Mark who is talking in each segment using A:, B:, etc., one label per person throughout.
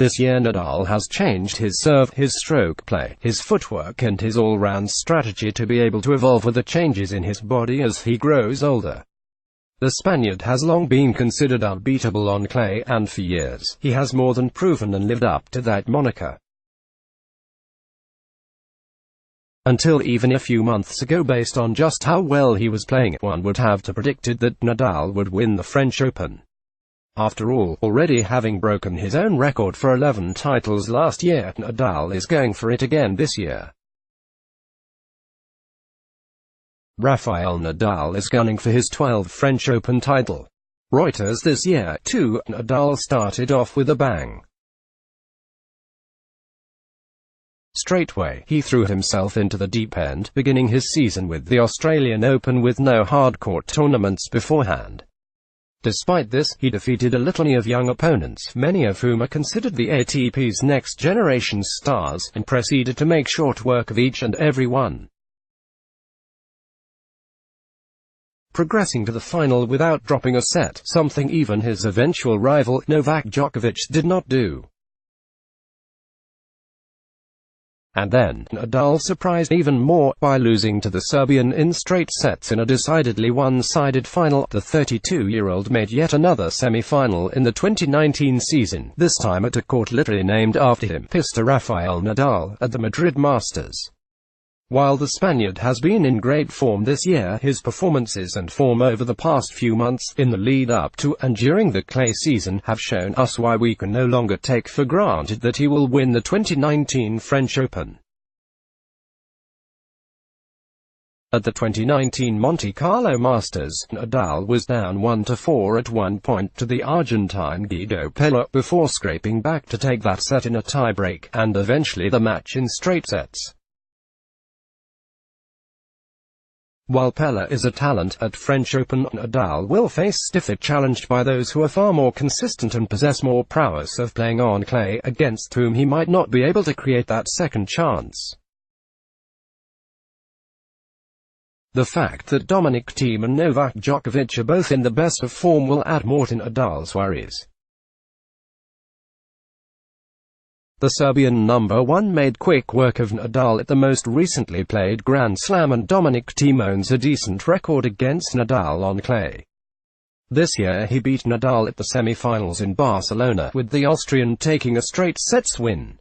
A: This year Nadal has changed his serve, his stroke play, his footwork and his all-round strategy to be able to evolve with the changes in his body as he grows older. The Spaniard has long been considered unbeatable on clay, and for years, he has more than proven and lived up to that moniker. Until even a few months ago, based on just how well he was playing, one would have to predicted that Nadal would win the French Open. After all, already having broken his own record for 11 titles last year, Nadal is going for it again this year. Rafael Nadal is gunning for his 12th French Open title. Reuters this year, too, Nadal started off with a bang. Straightway, he threw himself into the deep end, beginning his season with the Australian Open with no hard-court tournaments beforehand. Despite this, he defeated a litany of young opponents, many of whom are considered the ATP's next-generation stars, and proceeded to make short work of each and every one, progressing to the final without dropping a set, something even his eventual rival, Novak Djokovic, did not do. And then, Nadal surprised even more, by losing to the Serbian in straight sets in a decidedly one-sided final. The 32-year-old made yet another semi-final in the 2019 season, this time at a court literally named after him, Pista Rafael Nadal, at the Madrid Masters. While the Spaniard has been in great form this year, his performances and form over the past few months, in the lead-up to and during the clay season, have shown us why we can no longer take for granted that he will win the 2019 French Open. At the 2019 Monte Carlo Masters, Nadal was down 1-4 at one point to the Argentine Guido Pella, before scraping back to take that set in a tiebreak, and eventually the match in straight sets. While Pella is a talent, at French Open, Nadal will face stiffer challenged by those who are far more consistent and possess more prowess of playing on clay, against whom he might not be able to create that second chance. The fact that Dominic Thiem and Novak Djokovic are both in the best of form will add more to Nadal's worries. The Serbian number 1 made quick work of Nadal at the most recently played Grand Slam, and Dominic Thiem owns a decent record against Nadal on clay. This year he beat Nadal at the semi-finals in Barcelona, with the Austrian taking a straight sets win.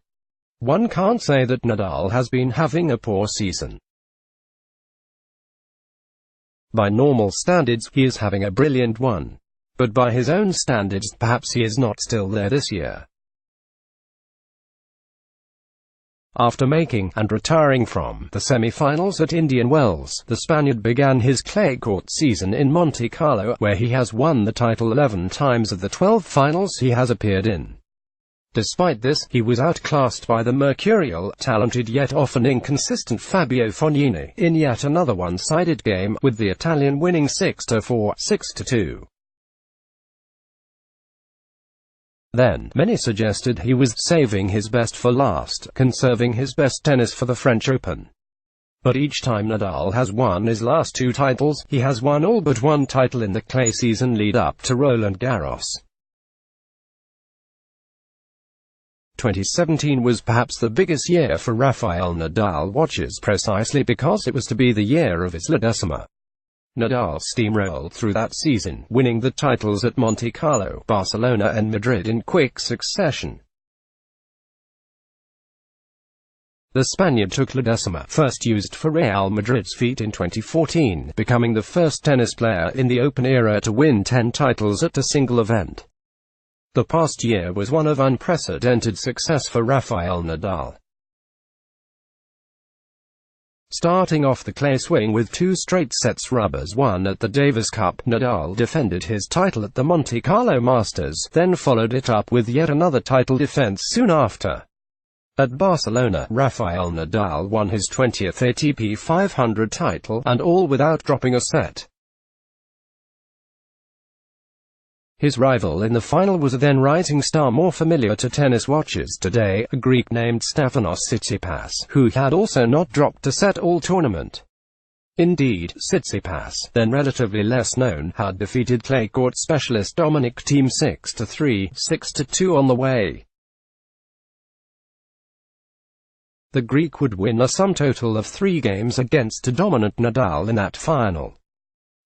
A: One can't say that Nadal has been having a poor season. By normal standards, he is having a brilliant one. But by his own standards, perhaps he is not still there this year. After making, and retiring from, the semi-finals at Indian Wells, the Spaniard began his clay court season in Monte Carlo, where he has won the title 11 times of the 12 finals he has appeared in. Despite this, he was outclassed by the mercurial, talented yet often inconsistent Fabio Fognini, in yet another one-sided game, with the Italian winning 6-4, 6-2. Then, many suggested he was saving his best for last, conserving his best tennis for the French Open. But each time Nadal has won his last 2 titles, he has won all but one title in the clay season lead up to Roland Garros. 2017 was perhaps the biggest year for Rafael Nadal watchers, precisely because it was to be the year of his La Decima. Nadal steamrolled through that season, winning the titles at Monte Carlo, Barcelona and Madrid in quick succession. The Spaniard took La Decima, first used for Real Madrid's feat in 2014, becoming the first tennis player in the Open era to win 10 titles at a single event. The past year was one of unprecedented success for Rafael Nadal. Starting off the clay swing with 2 straight sets rubbers won at the Davis Cup, Nadal defended his title at the Monte Carlo Masters, then followed it up with yet another title defense soon after. At Barcelona, Rafael Nadal won his 20th ATP 500 title, and all without dropping a set. His rival in the final was a then rising star more familiar to tennis watchers today, a Greek named Stefanos Tsitsipas, who had also not dropped a set all tournament. Indeed, Tsitsipas, then relatively less known, had defeated clay court specialist Dominic Thiem 6-3, 6-2 on the way. the Greek would win a sum total of 3 games against a dominant Nadal in that final.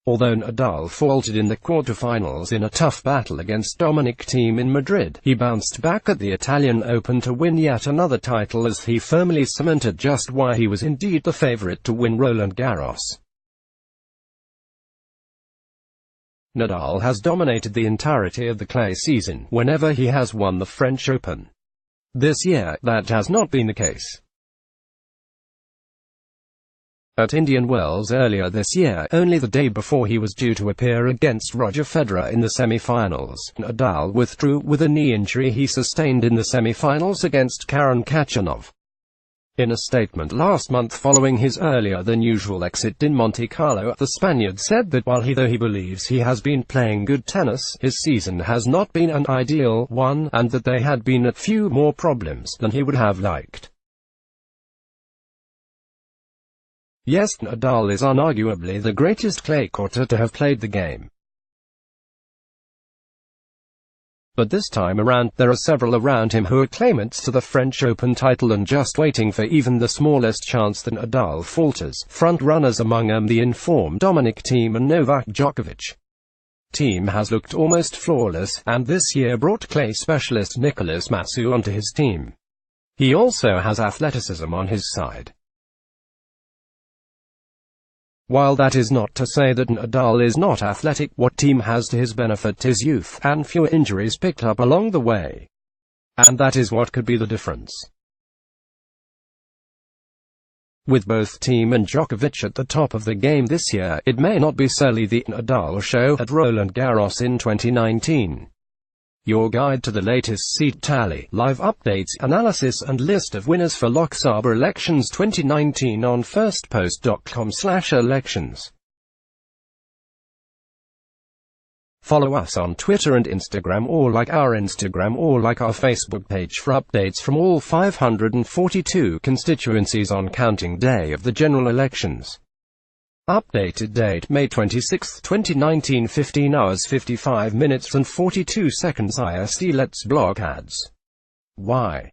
A: Although Nadal faltered in the quarterfinals in a tough battle against Dominic Thiem in Madrid, he bounced back at the Italian Open to win yet another title as he firmly cemented just why he was indeed the favorite to win Roland Garros. Nadal has dominated the entirety of the clay season whenever he has won the French Open. This year, that has not been the case. At Indian Wells earlier this year, only the day before he was due to appear against Roger Federer in the semi-finals, Nadal withdrew with a knee injury he sustained in the semi-finals against Karen Khachanov. In a statement last month following his earlier-than-usual exit in Monte Carlo, the Spaniard said that while he believes he has been playing good tennis, his season has not been an ideal one, and that there had been a few more problems than he would have liked. Yes, Nadal is unarguably the greatest clay courter to have played the game. But this time around, there are several around him who are claimants to the French Open title and just waiting for even the smallest chance that Nadal falters. Front-runners among them the informed Dominic Thiem and Novak Djokovic. Thiem has looked almost flawless, and this year brought clay specialist Nicolas Massou onto his team. He also has athleticism on his side. While that is not to say that Nadal is not athletic, what Thiem has to his benefit is youth, and fewer injuries picked up along the way. And that is what could be the difference. With both Thiem and Djokovic at the top of the game this year, it may not be solely the Nadal show at Roland Garros in 2019. Your guide to the latest seat tally, live updates, analysis and list of winners for Lok Sabha elections 2019 on firstpost.com/elections. Follow us on Twitter and Instagram, or like our Instagram or like our Facebook page for updates from all 542 constituencies on counting day of the general elections. Updated date, May 26, 2019, 15 hours 55 minutes and 42 seconds IST. Let's block ads. Why?